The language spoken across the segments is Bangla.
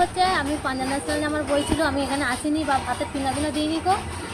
হচ্ছে আমি পাঞ্জাব ন্যাশনাল আমার বই ছিল, আমি এখানে আসিনি বা হাতের ফিঙ্গারপ্রিন্টও দিইনি।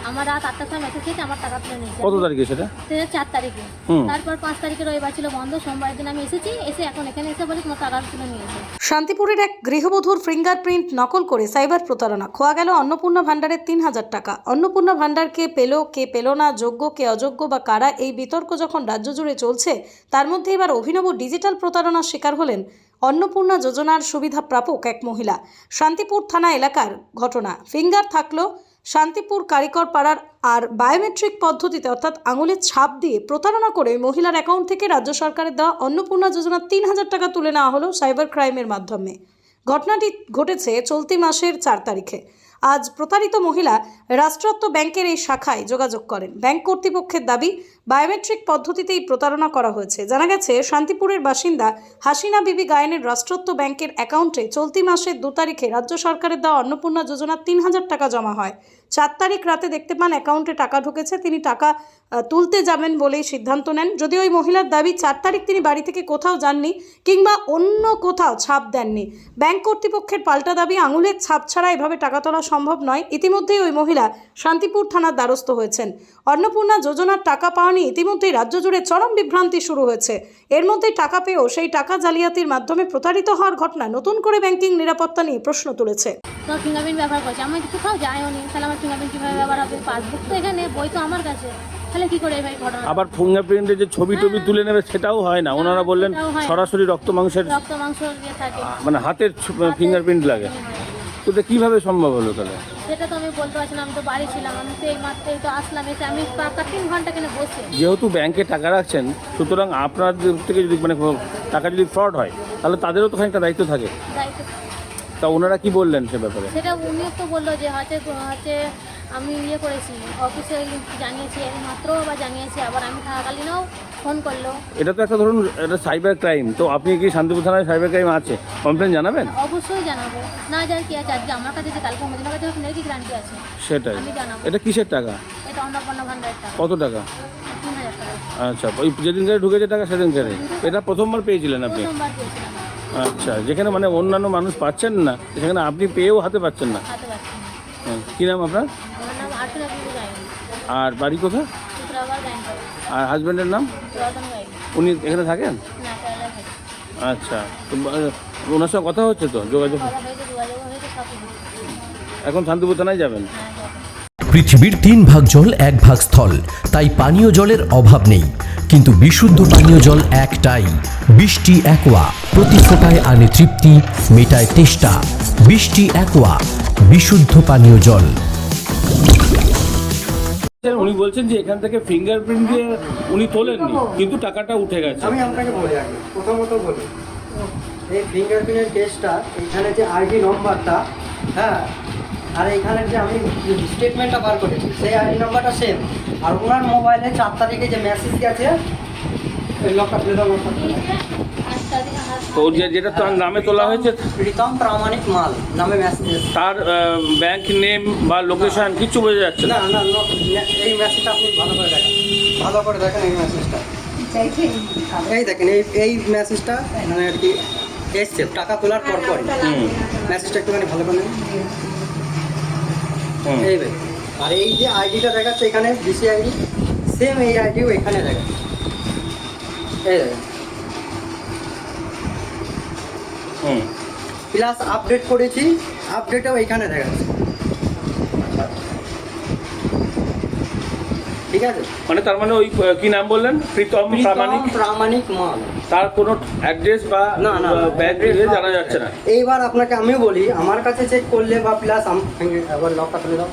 আমার রাত 8টার সময় মেসেজ এসেছে, আমার টাকা তুলে নিয়েছে। কত তারিখে সেটা? 4 তারিখে। তারপর 5 তারিখে রবিবার ছিল বন্ধ, সোমবার দিন আমি এসেছি, এসে এখন এখানে এসে বলি তোমার টাকা তুলে নিয়েছে। শান্তিপুরের এক গৃহবধূর ফিঙ্গারপ্রিন্ট নকল করে সাইবার প্রতারণা। খোয়া গেল অন্নপূর্ণা ভান্ডারের 3000 টাকা। অন্নপূর্ণা ভান্ডার কে পেল, কে পেল না, যোগ্য কে অযোগ্য বা কারা, এই বিতর্ক যখন রাজ্য জুড়ে চলছে, তার মধ্যে এবার অভিনব ডিজিটাল প্রতারণার শিকার হলেন অন্নপূর্ণা যোজনার সুবিধা প্রাপক এক মহিলা। শান্তিপুর থানা এলাকার ঘটনা। ফিঙ্গার থাকলো শান্তিপুর কারিকর পাড়ার, আর বায়োমেট্রিক পদ্ধতিতে অর্থাৎ আঙুলের ছাপ দিয়ে প্রতারণা করে মহিলার অ্যাকাউন্ট থেকে রাজ্য সরকারের দেওয়া অন্নপূর্ণা যোজনার 3000 টাকা তুলে নেওয়া হলো সাইবার ক্রাইমের মাধ্যমে। ঘটনাটি ঘটেছে চলতি মাসের 4 তারিখে। আজ প্রতারিত মহিলা রাষ্ট্রায়ত্ত ব্যাংকের এই শাখায় যোগাযোগ করেন। ব্যাংক কর্তৃপক্ষের দাবি বায়োমেট্রিক পদ্ধতিতেই প্রতারণা করা হয়েছে। জানা গেছে শান্তিপুরের বাসিন্দা হাসিনা বিবি গায়েনের রাষ্ট্রায়ত্ত ব্যাংকের অ্যাকাউন্টে চলতি মাসের 2 তারিখে রাজ্য সরকারের দেওয়া অন্নপূর্ণা যোজনার 3000 টাকা জমা হয়। 4 তারিখ রাতে দেখতে পান অ্যাকাউন্টে টাকা ঢুকেছে। তিনি টাকা তুলতে যাবেন বলেই সিদ্ধান্ত নেন। যদিও ওই মহিলার দাবি 4 তারিখ তিনি বাড়ি থেকে কোথাও যাননি কিংবা অন্য কোথাও ছাপ দেননি। ব্যাংক কর্তৃপক্ষের পাল্টা দাবি আঙুলের ছাপ ছাড়া এভাবে টাকা তোলা সম্ভব নয়। ইতিমধ্যেই ওই মহিলা শান্তিপুর থানার দ্বারস্থ হয়েছেন। অন্নপূর্ণা যোজনার টাকা পাওয়া নিয়ে ইতিমধ্যেই রাজ্য জুড়ে চরম বিভ্রান্তি শুরু হয়েছে। এর মধ্যেই টাকা পেয়েও সেই টাকা জালিয়াতির মাধ্যমে প্রতারিত হওয়ার ঘটনা নতুন করে ব্যাংকিং নিরাপত্তা নিয়ে প্রশ্ন তুলেছে। তো ফিঙ্গারপ্রিন্ট ব্যবহার করছে, আমি কোথাও যাইও নি, তাহলে আমার ফিঙ্গারপ্রিন্ট কীভাবে ব্যবহার হবে? পাসবুক তো এখানে, বই তো আমার কাছে, তাহলে কী করে এভাবে ঘটনা? আবার ফিঙ্গারপ্রিন্টে যে ছবি টবি তুলে নেবে সেটাও হয় না। ওনারা বললেন সরাসরি রক্ত মাংসের ইয়ে থাকে, মানে হাতের ফিঙ্গারপ্রিন্ট লাগে। তো এটা কীভাবে সম্ভব হলো তাহলে? সেটা তো আমি বলতে পারছি না, আমি তো বাড়ি ছিলাম, আমি তো এই মাত্রই তো আসলাম, এসে আমি 3 ঘন্টা কেন বসে। যেহেতু ব্যাংকে টাকা রাখছেন, সুতরাং আপনার থেকে যদি মানে টাকা যদি ফ্রড হয় তাহলে তাদেরও তো খানিকটা দায়িত্ব থাকে। তা ওনারা কি বললেন সে ব্যাপারে? সেটা উনিও তো বললো যে হচ্ছে আমি ইয়ে করেছি, অফিসে জানিয়েছি, এই মাত্র আবার জানিয়েছি, আবার আমি থাকাকালীনও ফোন করলো। এটা তো একটা ধরুন এটা সাইবার ক্রাইম। তো আপনি কি শান্তিপুর থানায় সাইবার ক্রাইম আছে, কমপ্লেন জানাবেন? অবশ্যই জানাবো, না যাই কি আছে, আজকে আমার কাছে যে কালকে মদিনার কাছে কি গ্যারান্টি আছে? সেটাই। আমি জানাবো। এটা কিসের টাকা? এটা অন্নপূর্ণা ভান্ডারের টাকা। কত টাকা? 3000 টাকা। আচ্ছা, ওই যেদিনকারে ঢুকেছে টাকা সেদিনকারে এটা প্রথমবার পেয়েছিলেন আপনি? প্রথমবার পেয়েছিলাম। আচ্ছা, যেখানে মানে অন্যান্য মানুষ পাচ্ছেন না সেখানে আপনি পেয়েও হাতে পাচ্ছেন না। হাতে পাচ্ছি না। হ্যাঁ, কী নাম আপনার? আমার নাম আর্থিনা বিবি গাইন, আর বাড়ি কোথায়? চিত্রাগড় গাইন করে। আর হাজব্যান্ডের নাম? রতন গাইন। উনি এখানে থাকেন? না, কেরালায় থাকে। আচ্ছা, তো ওনার সঙ্গে কথা হচ্ছে তো, যোগাযোগ? কথা হয়েছে, যোগাযোগ হয়েছে, সব কিছু। এখন শান্তিপুর থানায় যাবেন? হ্যাঁ, যাবো। পৃথিবীর 3 ভাগ জল 1 ভাগ স্থল, তাই পানীয় জলের অভাব নেই। কিন্তু বিশুদ্ধ পানীয় জল একটাই, বৃষ্টি অ্যাকোয়া। প্রতি ফোটায় আনে তৃপ্তি, মেটায় তেষ্টা। বৃষ্টি অ্যাকোয়া, বিশুদ্ধ পানীয় জল। উনি বলছেন যে এখান থেকে ফিঙ্গারপ্রিন্ট দিয়ে উনি তোলেননি, কিন্তু টাকাটা উঠে গেছে। আমি আপনাকে বলি আগে প্রথমত বলি, এই ফিঙ্গারপ্রিন্টের কেসটা এখানে যে আইডি নম্বরটা, হ্যাঁ, আর এখানে যে আমি স্টেটমেন্টটা বার করেছি সেই আইডি নম্বরটা সেম। আর ওনার মোবাইলে 4 তারিখে যে মেসেজ গেছে লকটা খুলে দাও, লকটা খুলে দাও। তো যেটা তার নামে তোলা হয়েছে প্রীতম প্রামাণিক মাল নামে মেসেজ, তার ব্যাংক নেম বা লোকেশন কিছু বোঝা যাচ্ছে না না। না এই মেসেজটা আপনি ভালো করে দেখেন, ভালো করে দেখেন এই মেসেজটা। এই দেখেন এই মেসেজটা মানে আর কি এসছে টাকা তোলার পর পরই। মেসেজটা একটুখানি ভালো করে নেন। এই ভাই, আর এই যে আইডিটা দেখাচ্ছে এখানে বিসি আইডি, সেম এই আইডিও এখানে দেখাচ্ছে। এই দেখেন, প্লাস আপডেট করেছি, আপডেটও এখানে দেখাচ্ছে। ঠিক আছে, মানে তার মানে ওই কি নাম বললেন? প্রীতম প্রামাণিক মাল। তার কোনো অ্যাড্রেস বা না না ব্যাংক জানা যাচ্ছে না। এইবার আপনাকে আমিও বলি, আমার কাছে চেক করলে বা প্লাস আবার লকটা খুলে দাও।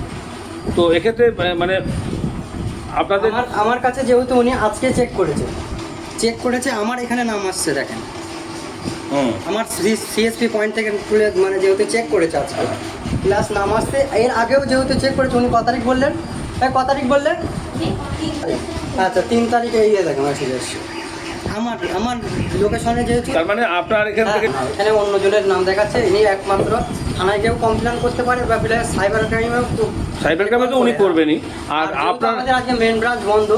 তো এক্ষেত্রে মানে আপনাদের আমার কাছে যেহেতু উনি আজকে চেক করেছে আমার এখানে নাম আসছে দেখেন। আমার সিএসপি পয়েন্ট থেকে তুলে মানে যেহেতু চেক করেছে আজকে প্লাস নাম আসছে। এর আগেও যেহেতু চেক করেছে, উনি ক তারিখ বললেন? ক তারিখ বললেন? আচ্ছা, 3 তারিখে এই দেখেন মেসেজ আসছে আমার লোকেশনে যেহেতু। তার মানে আপনার এখান থেকে এখানে অন্য জনের নাম দেখাচ্ছে। ইনি একমাত্র থানায় কেউ কমপ্লেন করতে পারে বা প্লাস সাইবার ক্রাইমেও। সাইবার ক্রাইমে তো উনি করবেনই। আর আপনার আমাদের আজকে মেন ব্রাঞ্চ বন্ধ,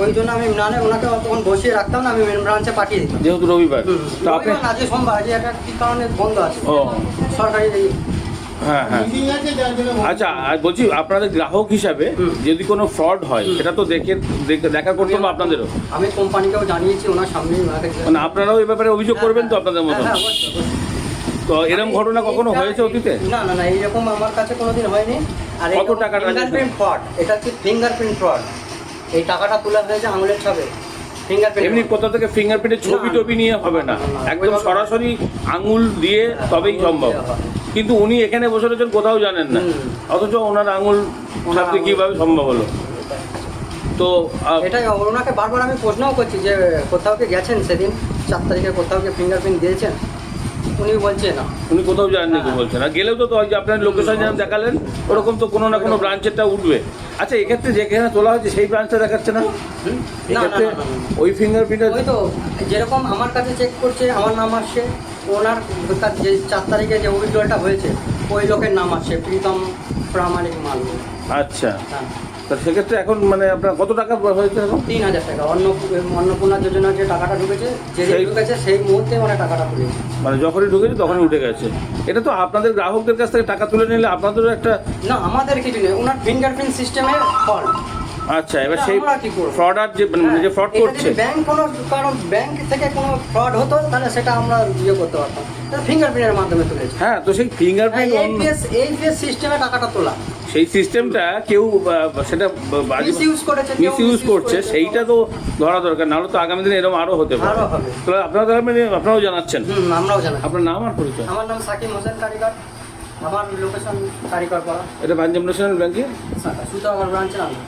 ওই জন্য আমি না ওনাকে তখন বসিয়ে রাখতাম না, আমি মেন ব্রাঞ্চে পাঠিয়ে দিতাম। যেহেতু রবিবার তো আপনি রবিবার না, আজকে সোমবার, আজকে একটা কী কারণে বন্ধ আছে ও সরকারি। হ্যাঁ হ্যাঁ আচ্ছা, আর বলছি আপনাদের গ্রাহক হিসাবে যদি কোনো ফ্রড হয় সেটা তো দেখা করতে হবে আপনাদেরও। আমি কোম্পানিকেও জানিয়েছি ওনার সামনেই, ওনাকে মানে আপনারাও এই ব্যাপারে অভিযোগ করবেন তো আপনাদের মতো? হ্যাঁ, অবশ্যই, অবশ্যই। তো এরকম ঘটনা কখনো হয়েছে অতীতে? না না না, এইরকম আমার কাছে কোনোদিন হয়নি। আর কত টাকা ফিঙ্গারপ্রিন্ট ফ্রড, এটা হচ্ছে ফিঙ্গারপ্রিন্ট ফ্রড। এই টাকাটা তোলা হয়েছে আঙুলের ছাপে, ফিঙ্গারপ্রিন্ট। এমনি কোথা থেকে ফিঙ্গারপ্রিন্টের ছবি টবি নিয়ে হবে না, একদম সরাসরি আঙুল দিয়ে তবেই সম্ভব। কিন্তু উনি এখানে বসে রয়েছেন, কোথাও জানেন না, অথচ ওনার আঙুল ছাপতে কীভাবে সম্ভব হলো? তো এটাই ওনাকে বারবার আমি প্রশ্নও করছি যে কোথাও কি গেছেন সেদিন 4 তারিখে, কোথাও কি ফিঙ্গারপ্রিন্ট দিয়েছেন? উনি বলছে না, উনি কোথাও জানেননি তো বলছেন। আর গেলেও তো ওই যে আপনার লোকেশন যেন দেখালেন ওরকম তো কোনো না কোনো ব্রাঞ্চেরটা উঠবে। আচ্ছা, এক্ষেত্রে যেখানে তোলা হয়েছে সেই ব্রাঞ্চটা দেখাচ্ছে না? না, এক্ষেত্রে না, না, না, না। ওই ফিঙ্গারপ্রিন্টের ওই তো যেরকম আমার কাছে চেক করছে, আমার নাম আসছে, ওনার যে 4 তারিখে যে অভিযোগটা হয়েছে ওই লোকের নাম আসছে, প্রীতম প্রামাণিক মাল। আচ্ছা, হ্যাঁ, তা সেক্ষেত্রে এখন মানে আপনার কত টাকা হয়েছে এখন? 3000 টাকা। অন্নপূর্ণা যোজনার যে টাকাটা ঢুকেছে, ঢুকেছে সেই মুহূর্তে মানে টাকাটা তুলেছে। মানে যখনই ঢুকেছে তখনই উঠে গেছে। এটা তো আপনাদের গ্রাহকদের কাছ থেকে টাকা তুলে নিলে আপনাদেরও একটা। না, আমাদের কিছু নেই, ওনার ফিঙ্গারপ্রিন্ট সিস্টেমে ফল্ট। আচ্ছা, এবার সেই আমরা কি করব? ফ্রডার যে ফ্রড করছে, ব্যাংক কারণ ব্যাংক থেকে কোনো ফ্রড হতো তাহলে সেটা আমরা করতে পারতাম। ফিঙ্গারপ্রিন্টের মাধ্যমে তুলেছে। হ্যাঁ, তো সেই ফিঙ্গারপ্রিন্ট এইপিএস সিস্টেমে টাকাটা তোলা, সেই সিস্টেমটা কেউ সেটা মিসইউজ করছে, সেইটা তো ধরা দরকার, নাহলে তো আগামী দিনে এরকম আরও হতে পারে। আরও হবে। তাহলে আপনারাও জানাচ্ছেন? আমরাও জানাই। আপনার নাম আর পরিচয়? আমার নাম সাকিব হোসেন কারিগর, আমার লোকেশন কারিগর পাড়া, এটা পাঞ্জাব ন্যাশনাল ব্যাংকে সুতারগড় ব্রাঞ্চের আন্ডার।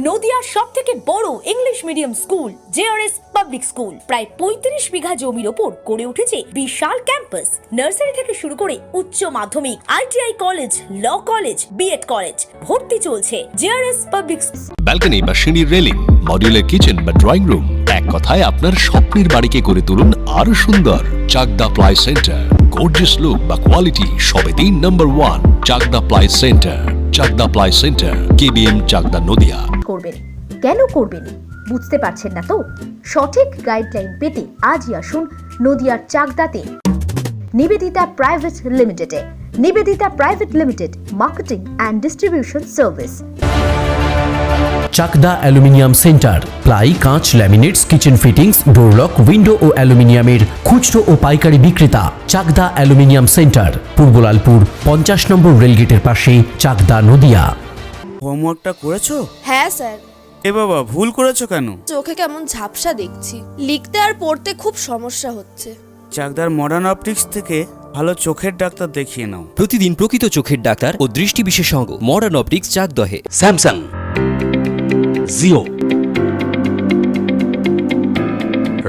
নদিয়ার সব থেকে বড় English medium school JRS public school প্রায় 35 বিঘা জমির ওপর গড়ে উঠেছে বিশাল ক্যাম্পাস। নার্সারি থেকে শুরু করে উচ্চ মাধ্যমিক, ITI college, law college, BEd college, ভর্তি চলছে। জেআরএস পাবলিক ব্যালকনি বা সিঁড়ির রেলিং, মডিউলার কিচেন বা ড্রয়িং রুম, এক কথায় আপনার স্বপ্নের বাড়িকে করে তুলুন আরো সুন্দর। Chakdah ply centre, gorgeous look বা কোয়ালিটি সবে 3 নম্বর 1 Chakdah ply centre. Chakdah ply centre, KBM, Chakdah, Nadia. করবেন কেন করবেন বুঝতে পারছেন না তো? সঠিক গাইডলাইন পেতে আজই আসুন নদিয়ার চাকদাতে নিবেদিতা প্রাইভেট লিমিটেডে। Nivedita private limited, marketing and distribution service. Chakdah aluminium centre, ply, কাঁচ, laminates, kitchen fittings, door lock, window ও অ্যালুমিনিয়ামের খুচরো ও পাইকারি বিক্রেতা। চাকদা অ্যালুমিনিয়াম সেন্টার, পূর্বলালপুর 50 নম্বর রেলগেটের পাশে, চাকদা, নদিয়া। হোমওয়ার্কটা করেছো? হ্যাঁ স্যার। এ বাবা, ভুল করেছো কেন? চোখে কেমন ঝাপসা দেখছি, লিখতে আর পড়তে খুব সমস্যা হচ্ছে। চাকদার মডার্ন অপটিক্স থেকে ভালো চোখের ডাক্তার দেখিয়ে নাও। প্রতিদিন প্রকৃত চোখের ডাক্তার ও দৃষ্টি বিশেষজ্ঞ মডার্ন অপটিক্স, চাকদহে। স্যামসাং, জিও,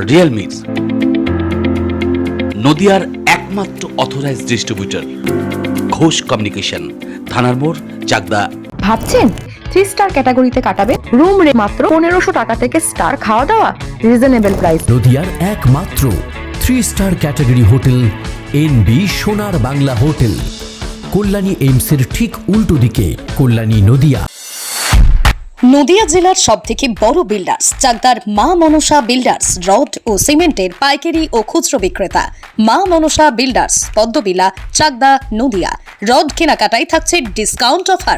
রিয়েলমি, নদিয়ার একমাত্র অথরাইজড ডিস্ট্রিবিউটর ঘোষ কমিউনিকেশন, থানার মোড়, চাকদা। ভাবছেন 3 স্টার ক্যাটাগরিতে কাটাবে? রুম রে মাত্র 1500 টাকা থেকে স্টার, খাওয়া দাওয়া রিজনেবল প্রাইস। নদিয়ার একমাত্র 3 স্টার ক্যাটাগরি হোটেল এনবি সোনার বাংলা হোটেল, কল্যাণী এইমসের ঠিক উল্টো দিকে, কল্যাণী, নদিয়া। নদিয়া জেলার সবথেকে বড় বিল্ডার্স চাকদার মা মনসা বিল্ডার্স, রড ও সিমেন্টের পাইকারি ও খুচরো বিক্রেতা। মা মনসা বিল্ডার্স, পদ্মবিলা, চাকদা, নদিয়া। রড কেনাকাটায় থাকছে ডিসকাউন্ট অফার।